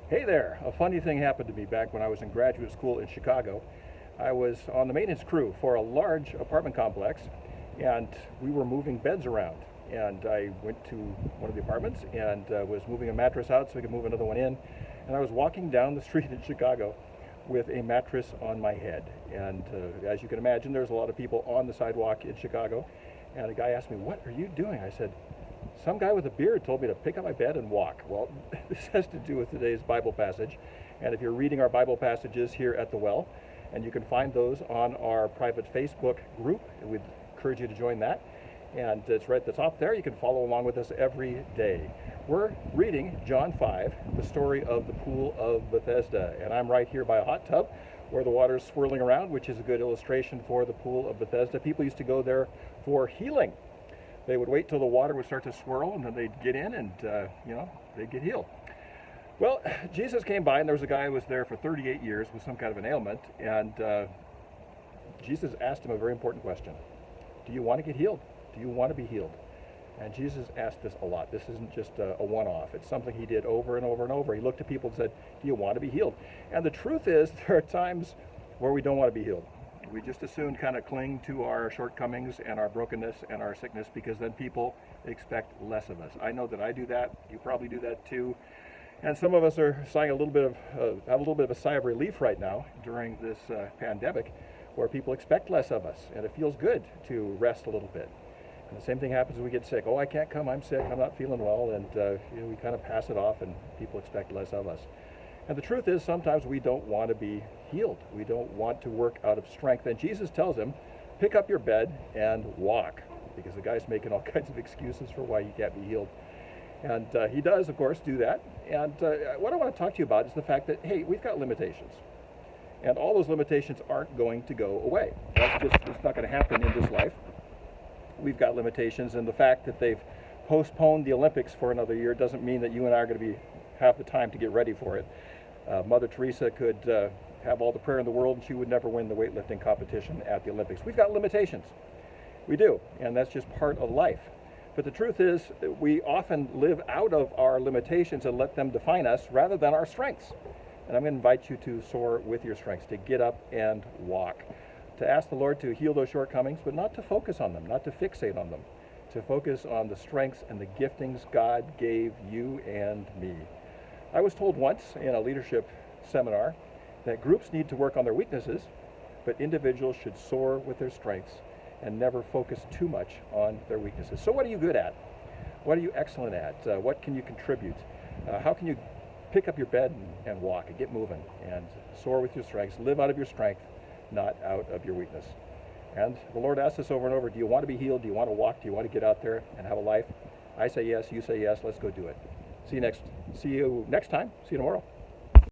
Hey there! A funny thing happened to me back when I was in graduate school in Chicago. I was on the maintenance crew for a large apartment complex, and we were moving beds around. And I went to one of the apartments and was moving a mattress out so we could move another one in. And I was walking down the street in Chicago with a mattress on my head. And as you can imagine, there's a lot of people on the sidewalk in Chicago. And a guy asked me, "What are you doing?" I said, "Some guy with a beard told me to pick up my bed and walk." Well, this has to do with today's Bible passage. And if you're reading our Bible passages here at the Well, and you can find those on our private Facebook group, we'd encourage you to join that. And it's right at the top there. You can follow along with us every day. We're reading John 5, the story of the Pool of Bethesda. And I'm right here by a hot tub where the water's swirling around, which is a good illustration for the Pool of Bethesda. People used to go there for healing. They would wait till the water would start to swirl, and then they'd get in and, they'd get healed. Well, Jesus came by, and there was a guy who was there for 38 years with some kind of an ailment, and Jesus asked him a very important question. Do you want to get healed? Do you want to be healed? And Jesus asked this a lot. This isn't just a one-off. It's something he did over and over and over. He looked at people and said, do you want to be healed? And the truth is, there are times where we don't want to be healed. We just as soon kind of cling to our shortcomings and our brokenness and our sickness, because then people expect less of us. I know that I do that. You probably do that too. And some of us are sighing have a little bit of a sigh of relief right now during this pandemic, where people expect less of us, and it feels good to rest a little bit. And the same thing happens when we get sick. Oh, I can't come. I'm sick. I'm not feeling well, and we kind of pass it off, and people expect less of us. And the truth is, sometimes we don't want to be healed. We don't want to work out of strength. And Jesus tells him, pick up your bed and walk, because the guy's making all kinds of excuses for why he can't be healed. And he does, of course, do that. And what I want to talk to you about is the fact that, hey, we've got limitations. And all those limitations aren't going to go away. It's not going to happen in this life. We've got limitations, and the fact that they've postponed the Olympics for another year doesn't mean that you and I are going to have the time to get ready for it. Mother Teresa could have all the prayer in the world, and she would never win the weightlifting competition at the Olympics. We've got limitations. We do, and that's just part of life. But the truth is, we often live out of our limitations and let them define us rather than our strengths. And I'm going to invite you to soar with your strengths, to get up and walk, to ask the Lord to heal those shortcomings, but not to focus on them, not to fixate on them, to focus on the strengths and the giftings God gave you and me. I was told once in a leadership seminar that groups need to work on their weaknesses, but individuals should soar with their strengths and never focus too much on their weaknesses. So what are you good at? What are you excellent at? What can you contribute? How can you pick up your bed and walk and get moving and soar with your strengths, live out of your strength, not out of your weakness? And the Lord asks us over and over, do you want to be healed? Do you want to walk? Do you want to get out there and have a life? I say yes, you say yes, let's go do it. See you next time. See you tomorrow.